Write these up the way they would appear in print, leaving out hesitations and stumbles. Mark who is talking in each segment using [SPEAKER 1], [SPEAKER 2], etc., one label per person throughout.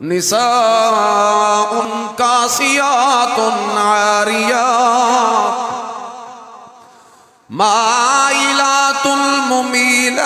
[SPEAKER 1] निसाउन कासियातुन आरियात माइलातुल मुमीलात।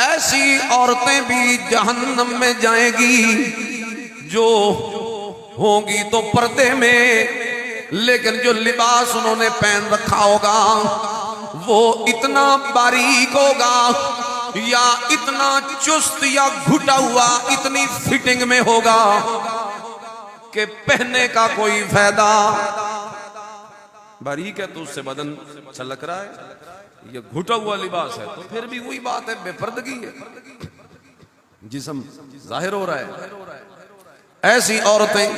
[SPEAKER 1] ऐसी औरतें भी जहन्नम में जाएंगी जो होंगी तो पर्दे में, लेकिन जो लिबास उन्होंने पहन रखा होगा वो इतना बारीक होगा या इतना चुस्त या घुटा हुआ, इतनी फिटिंग में होगा कि पहनने का कोई फायदा। बारीक है तो उससे बदन छलक रहा है, ये घुटा हुआ लिबास है तो फिर भी वही बात है, बेपर्दगी है, जिस्म जाहिर हो रहा है। ऐसी औरतें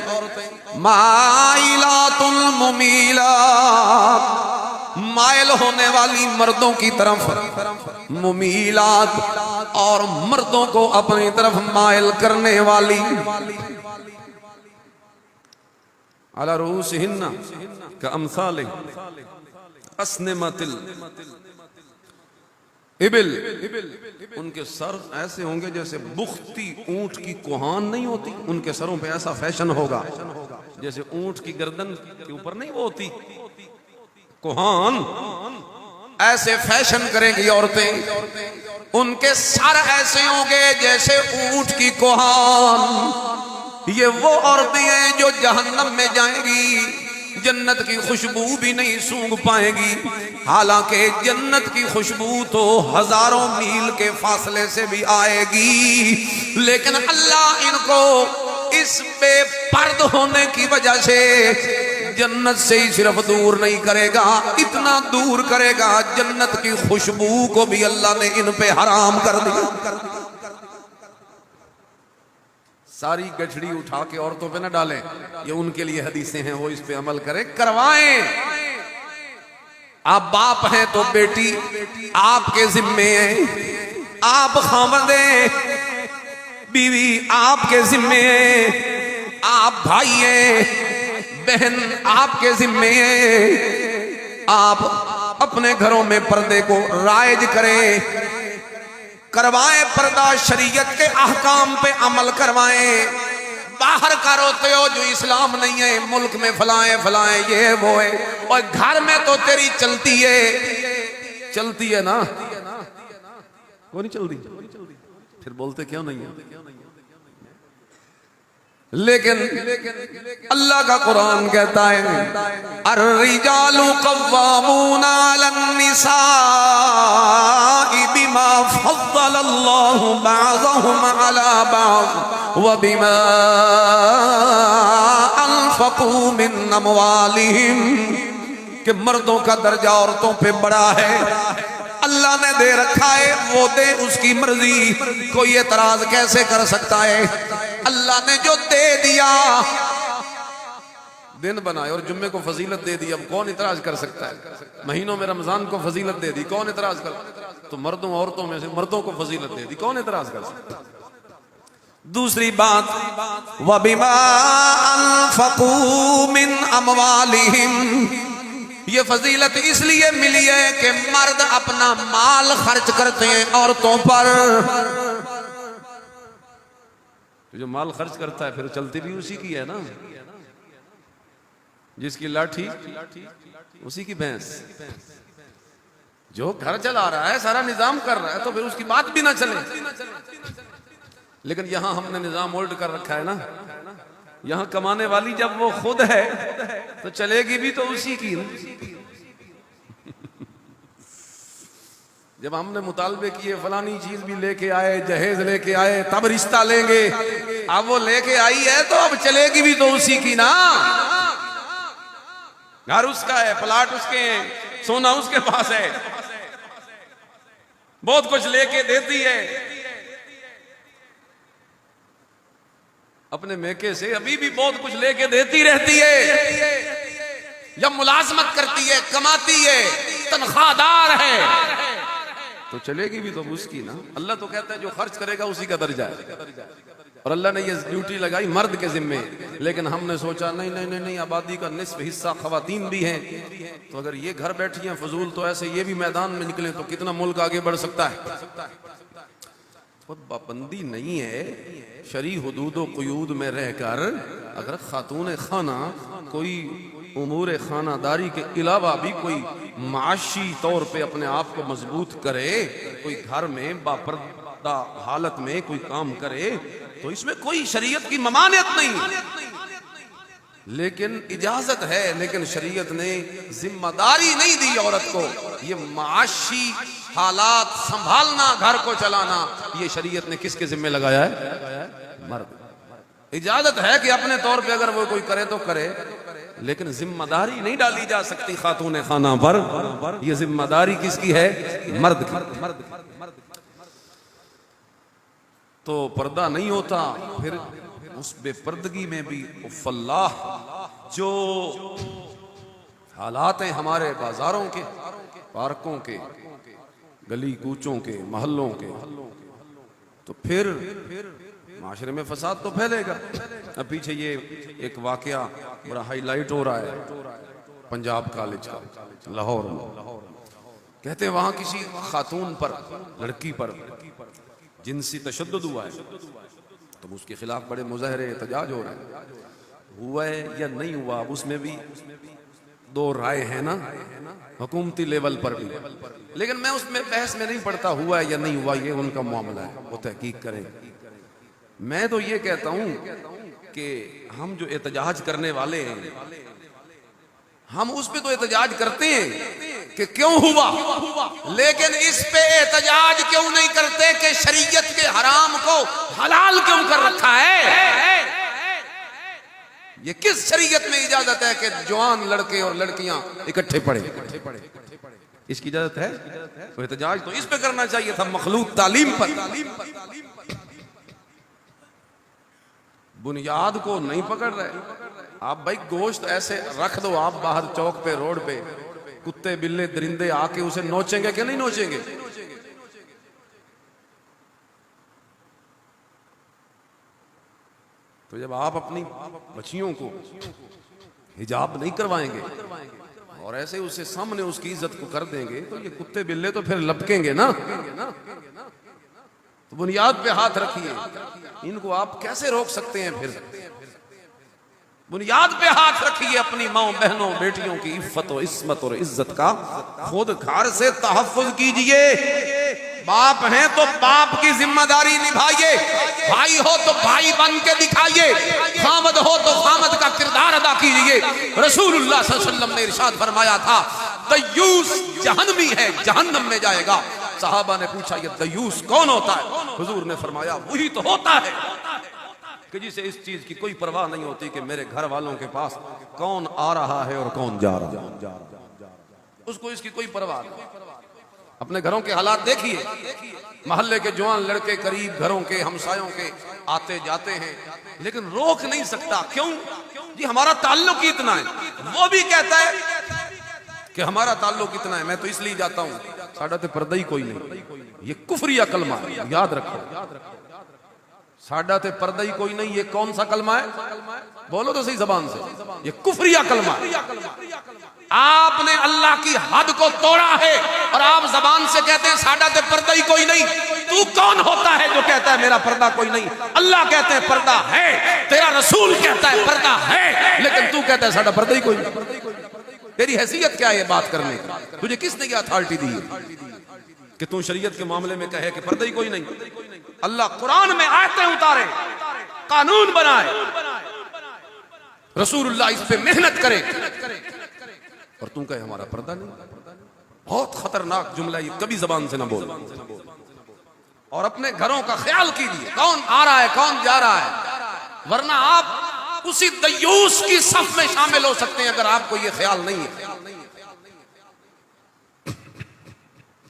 [SPEAKER 1] माइलातुल मुमीलात, माइल होने वाली मर्दों की तरफ, मुमीलात और मर्दों को अपनी तरफ माइल करने वाली। अला रूसिहिन्ना कअमसाल अस्निमतिल इबिल, उनके सर ऐसे होंगे जैसे बुख्ती ऊंट की कोहान नहीं होती, उनके सरों पे ऐसा फैशन होगा जैसे ऊंट की गर्दन के ऊपर नहीं वो होती कोहान, ऐसे फैशन करेंगी औरतें। उनके सर ऐसे होंगे जैसे ऊंट की कोहान। ये वो औरतें हैं जो जहन्नम में जाएंगी, जन्नत की खुशबू भी नहीं सूंघ पाएंगी। हालांकि जन्नत की खुशबू तो हजारों मील के फासले से भी आएगी, लेकिन अल्लाह इनको इस बेपर्द होने की वजह से जन्नत से ही सिर्फ दूर नहीं करेगा, इतना दूर करेगा जन्नत की खुशबू को भी अल्लाह ने इन पे हराम कर दिया। सारी गठड़ी उठा के औरतों पे न डालें, ये उनके लिए हदीसें हैं, वो इस पे अमल करें, करवाएं। आप बाप हैं तो बेटी आपके जिम्मे है, आप खामद हैं, बीवी आपके जिम्मे है, आप भाई हैं, बहन आपके जिम्मे है। आप अपने घरों में पर्दे को राइज करें, करवाएं पर्दा, शरीयत के अहकाम पे अमल करवाएं। बाहर का रोते हो जो इस्लाम नहीं है, मुल्क में फलाएं फलाएं ये वो है, और घर में तो तेरी चलती है ना, वो नहीं चलती, फिर बोलते क्यों नहीं है? लेकिन अल्लाह का कुरान कहता है अर्रिजालु कव्वामूना अलन निसाई बिमा फद्दलल्लाहु बअज़हुम अला बअज़ व बिमा अनफ़क़ू मिन अमवालिहिम, कि मर्दों का दर्जा औरतों पे बड़ा है, अल्लाह ने दे रखा है, वो दे उसकी मर्जी, कोई एतराज कैसे कर सकता है? अल्लाह ने जो दे दिया, दिन बनाए और जुम्मे को फजीलत दे दी, अब कौन इतराज कर सकता है? महीनों में रमजान को फजीलत दे दी, कौन इतराज कर? तो मर्दों औरतों में से मर्दों को फजीलत दे दी, कौन इतराज कर सकता है? दूसरी बात, वबिमा अनफ़क़ू मिन अमवालिहिम, ये फजीलत इसलिए मिली है कि मर्द अपना माल खर्च करते हैं औरतों पर। जो माल खर्च करता है फिर चलती भी उसी की है ना, जिसकी लाठी उसी की भैंस। जो घर चला रहा है, सारा निजाम कर रहा है, तो फिर उसकी बात भी ना चले। लेकिन यहां हमने निजाम उल्ट कर रखा है ना, यहां कमाने वाली जब वो खुद है तो चलेगी भी तो उसी की ना। जब हमने मुतालबे किए फलानी चीज भी लेके आए, जहेज लेके आए, तब रिश्ता लेंगे, अब वो लेके आई है तो अब चलेगी भी तो उसी की ना। घर उसका है, प्लाट उसके हैं, सोना उसके पास है, बहुत कुछ लेके देती है। अपने मेके से अभी भी बहुत कुछ लेके देती रहती है। जब मुलाजमत करती है, कमाती है, तनख्वाहदार है, तो चलेगी भी तो उसकी ना। अल्लाह तो कहता है जो खर्च करेगा उसी का दर्जा है, और अल्लाह ने ये ड्यूटी लगाई मर्द के जिम्मे। लेकिन हमने सोचा नहीं नहीं नहीं नहीं, आबादी का निस्फ हिस्सा खवातीन भी हैं, तो अगर ये घर बैठी हैं फजूल, तो ऐसे ये भी मैदान में निकले तो कितना मुल्क आगे बढ़ सकता है। पाबंदी नहीं है शरी हुदूद व क़ुयूद में रहकर। अगर खातून खाना कोई उमूर खानादारी के अलावा भी कोई माशी तौर पे अपने आप को मजबूत करे, कोई घर में बापर्दा हालत में कोई काम करे, तो इसमें कोई शरीयत की ममानियत नहीं, लेकिन इजाजत है। लेकिन शरीयत ने जिम्मेदारी नहीं दी औरत को। ये माशी हालात संभालना, घर को चलाना, ये शरीयत ने किसके जिम्मे लगाया है? मर्द। इजाजत है कि अपने तौर पे अगर वो कोई करे तो करे, लेकिन जिम्मेदारी नहीं डाली जा सकती खातून खाना पर। ये जिम्मेदारी किसकी है? मर्द की। तो पर्दा नहीं होता, फिर उस बेपर्दगी में भी फल्लाह जो हालात हैं हमारे बाजारों के, पार्कों के, गली कूचों के, मोहल्लों के, तो फिर माशरे में फसाद तो फैलेगा। अब पीछे ये एक वाकया बड़ा हाईलाइट हो रहा है पंजाब कॉलेज का, लाहौर में। कहते हैं वहां किसी खातून पर, लड़की पर जिनसी तशद्दुद हुआ है, तो उसके खिलाफ बड़े मुजाहरे एहतजाज हो रहे हैं। हुआ है या नहीं हुआ, उसमें भी दो राय है ना, हुकूमती लेवल पर भी। लेकिन मैं उसमें बहस में नहीं पड़ता, हुआ है या नहीं हुआ ये उनका मामला है, वो तहकीक करें। मैं तो ये कहता हूं कि हम जो एहतजाज करने वाले हैं, हम उस पे तो एहतजाज करते हैं कि क्यों हुआ, लेकिन इस पे एहतजाज क्यों नहीं करते कि शरीयत के हराम को हलाल क्यों कर रखा है? ये किस शरीयत में इजाजत है कि जवान लड़के और लड़कियां इकट्ठे पढ़े? इसकी इजाजत है? तो एहतजाज तो इस पे करना चाहिए था, मखलूक तालीम पर। बुनियाद को नहीं पकड़ रहे आप। भाई गोश्त ऐसे रख दो आप बाहर चौक पे, रोड पे, कुत्ते बिल्ले दरिंदे आके उसे नोचेंगे कि नहीं नोचेंगे? तो जब आप अपनी बच्चियों को हिजाब नहीं करवाएंगे और ऐसे उसे सामने उसकी इज्जत को कर देंगे, तो ये कुत्ते बिल्ले तो फिर लपकेंगे ना। तो बुनियाद पे हाथ रखिए, इनको आप कैसे रोक सकते हैं? फिर बुनियाद पे हाथ रखिए, अपनी माओ बहनों बेटियों की इफ्फत और इस्मत और इज्जत का खुद घर से तहफ्फुज कीजिए। बाप हैं तो बाप की जिम्मेदारी निभाइए, भाई हो तो भाई बन के दिखाइए, खामद हो तो खामद का किरदार अदा कीजिए। रसूलुल्लाह सल्लल्लाहु अलैहि वसल्लम ने इरशाद फरमाया था, दयूस जहन्नमी है, जहन्नम में जाएगा। सहाबा ने पूछा, ये दयूस कौन होता है? हुजूर ने फरमाया, वही तो होता है कि जिसे इस चीज की कोई परवाह नहीं होती कि मेरे घर वालों के पास कौन आ रहा है और कौन जा रहा है, उसको इसकी कोई परवाह नहीं। अपने घरों के हालात देखिए, मोहल्ले के जवान लड़के करीब घरों के हमसायों के आते जाते हैं, लेकिन रोक नहीं सकता। क्यों जी? हमारा ताल्लुक ही इतना है। वो भी कहता है कि हमारा ताल्लुक इतना है, मैं तो इसलिए जाता हूं, साडा ते पर्दा ही कोई नहीं। ये कुफरिया कलमा है, याद रखो। साडा ते पर्दा ही कोई नहीं, ये कौन सा कलमा है? बोलो तो सही जबान से, ये कुफरिया कलमा है। आपने अल्लाह की हद को तोड़ा है और आप जबान से कहते हैं साडा ते पर्दा ही कोई नहीं। तू कौन होता है जो कहता है मेरा पर्दा कोई नहीं? अल्लाह कहते हैं पर्दा है, तेरा रसूल कहता है पर्दा है, लेकिन तू कहता है साडा पर्दा ही कोई नहीं। तेरी हैसियत क्या है ये बात करने की? तुझे किसने क्या अथॉरिटी दी है कि तू शरीयत के मामले में कहे कि पर्दा ही कोई नहीं? अल्लाह कुरान में आयतें उतारे, कानून बनाए, रसूलुल्लाह इस पे मेहनत करे, और तू कहे हमारा पर्दा नहीं। बहुत खतरनाक जुमला ये, कभी जबान से ना बोल। और अपने घरों का ख्याल कीजिए, कौन आ रहा है कौन जा रहा है, वरना आप उसी दयूस की सफ में शामिल हो सकते हैं अगर आपको ये ख्याल नहीं है।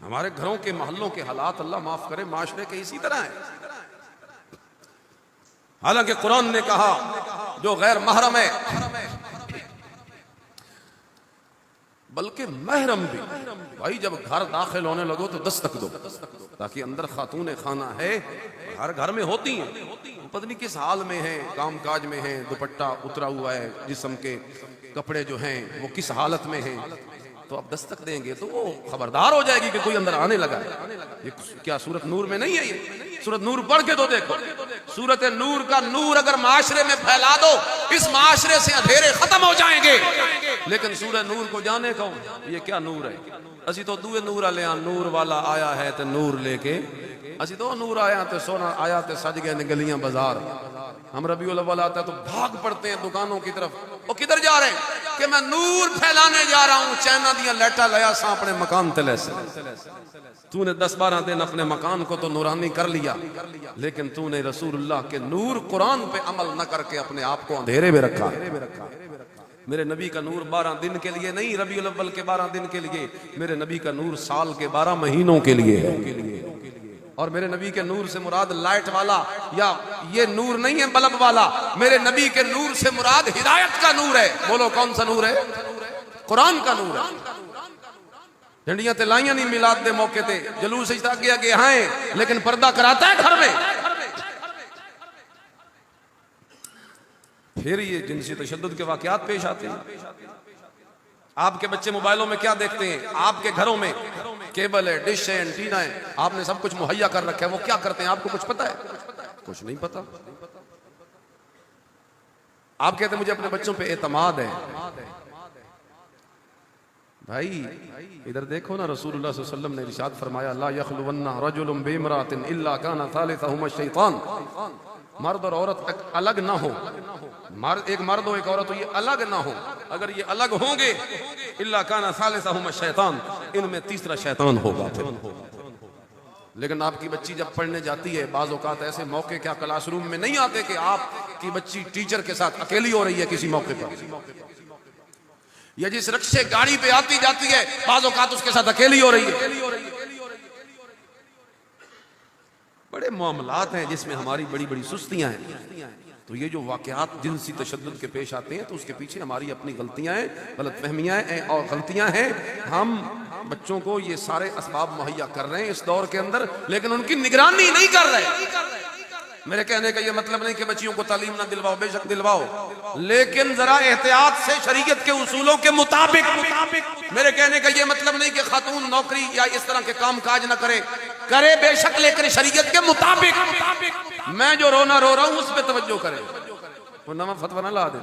[SPEAKER 1] हमारे घरों के मोहल्लों के हालात, अल्लाह माफ करे, माशरे के इसी तरह है। हालांकि कुरान ने कहा जो गैर महरम है, बल्कि महरम भी, भाई जब घर दाखिल होने लगो तो दस्तक दो, ताकि अंदर खातून खाना है, हर घर में होती हैं, पता नहीं किस हाल में है, काम काज में है, दुपट्टा उतरा हुआ है, जिस्म के कपड़े जो हैं वो किस हालत में हैं, तो आप दस्तक देंगे तो वो खबरदार हो जाएगी कि कोई अंदर आने लगा है। ये क्या सूरत नूर में नहीं है? ये सूरत नूर पढ़ के तो देखो, सूरत नूर का नूर अगर माशरे में फैला दो, इस माशरे से अंधेरे खत्म हो जाएंगे। लेकिन सूरत नूर को जाने कौन, ये क्या नूर है? असी तो दूए नूर आले, नूर वाला आया है तो नूर लेके, असी तो नूर आया तो सोना आया तो सज गए गलियां बाजार। हम रबीउल अव्वल आता है तो भाग पड़ते हैं दुकानों की तरफ। वो किधर जा रहे हैं? कि मैं नूर फैलाने जा रहा हूं। चाइना दिया लेटा लया सा अपने मकान तले से। तूने 10-12 दिन अपने मकान को तो नूरानी कर लिया, लेकिन तूने रसूलुल्लाह के नूर कुरान पे अमल न करके अपने आप को अंधेरे में रखा। मेरे नबी का नूर 12 दिन के लिए नहीं, रबीउल अव्वल के 12 दिन के लिए। मेरे नबी का नूर साल के 12 महीनों के लिए है। और मेरे नबी के नूर से मुराद लाइट वाला या ये नूर नहीं है बल्ब वाला। मेरे नबी के नूर से मुराद हिदायत का नूर है। बोलो कौन सा नूर है? कुरान का नूर है। झंडियां ते लाइया नहीं मिलाद दे मौके ते, जलूस आगे आगे हैं, लेकिन पर्दा कराता है घर में। फिर ये जिनसी तशद्दुद के वाकयात पेश आते हैं। आपके बच्चे मोबाइलों में क्या देखते हैं? आपके घरों में केबल है, डिश है, एंटीना है, आपने सब कुछ मुहैया कर रखा है। वो क्या करते हैं आपको कुछ पता है? कुछ नहीं पता। आप कहते हैं मुझे अपने बच्चों पे एतमाद है। भाई इधर देखो ना, रसूलुल्लाह सल्लल्लाहु अलैहि वसल्लम ने इरशाद फरमाया, ला यखलुवन्ना रजुलुम बिइमरातिन इल्ला काना सालिसहुमा शैतान। मर्द और औरत अलग ना हो, एक मर्द हो एक औरत हो, ये अलग ना हो। अगर ये अलग होंगे, इल्ला काना सालिसहुमा शैतान, इनमें तीसरा शैतान होगा। लेकिन आपकी बच्ची जब पढ़ने जाती है, बाज़ औक़ात ऐसे मौके क्या क्लासरूम में नहीं आते कि आपकी बच्ची टीचर के साथ अकेली हो रही है किसी मौके पर, या जिस रिक्शे गाड़ी पे आती जाती है बाज़ औक़ात उसके साथ अकेली हो रही है। बड़े मामलात हैं जिसमें हमारी बड़ी बड़ी सुस्तियां हैं। तो ये जो वाकयात जिनसी तशद्दुद के पेश आते हैं, तो उसके पीछे हमारी अपनी गलतियां हैं, गलतफहमियां हैं और गलतियां हैं। हम बच्चों को ये सारे असबाब मुहैया कर रहे हैं इस दौर के अंदर, लेकिन उनकी निगरानी नहीं कर रहे। मेरे कहने का ये मतलब नहीं कि बच्चियों को तालीम ना दिलवाओ, बेशक दिलवाओ, लेकिन जरा एहतियात से शरीयत के उसूलों के मुताबिक। मेरे कहने का ये मतलब नहीं कि खातून नौकरी या इस तरह के काम काज ना करे, करे बेशक, लेकिन शरीयत के मुताबिक। मैं जो रोना रो रहा हूं उस पर तवज्जो करे, वो नवा फतवा ना ला दे।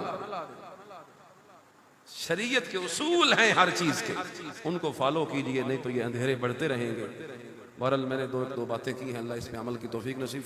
[SPEAKER 1] शरीयत के उसूल हैं हर चीज के, उनको फॉलो कीजिए, नहीं तो ये अंधेरे बढ़ते रहेंगे। बहरहाल मैंने दो बातें की हैं, अल्लाह इस पे अमल की तौफीक नसीब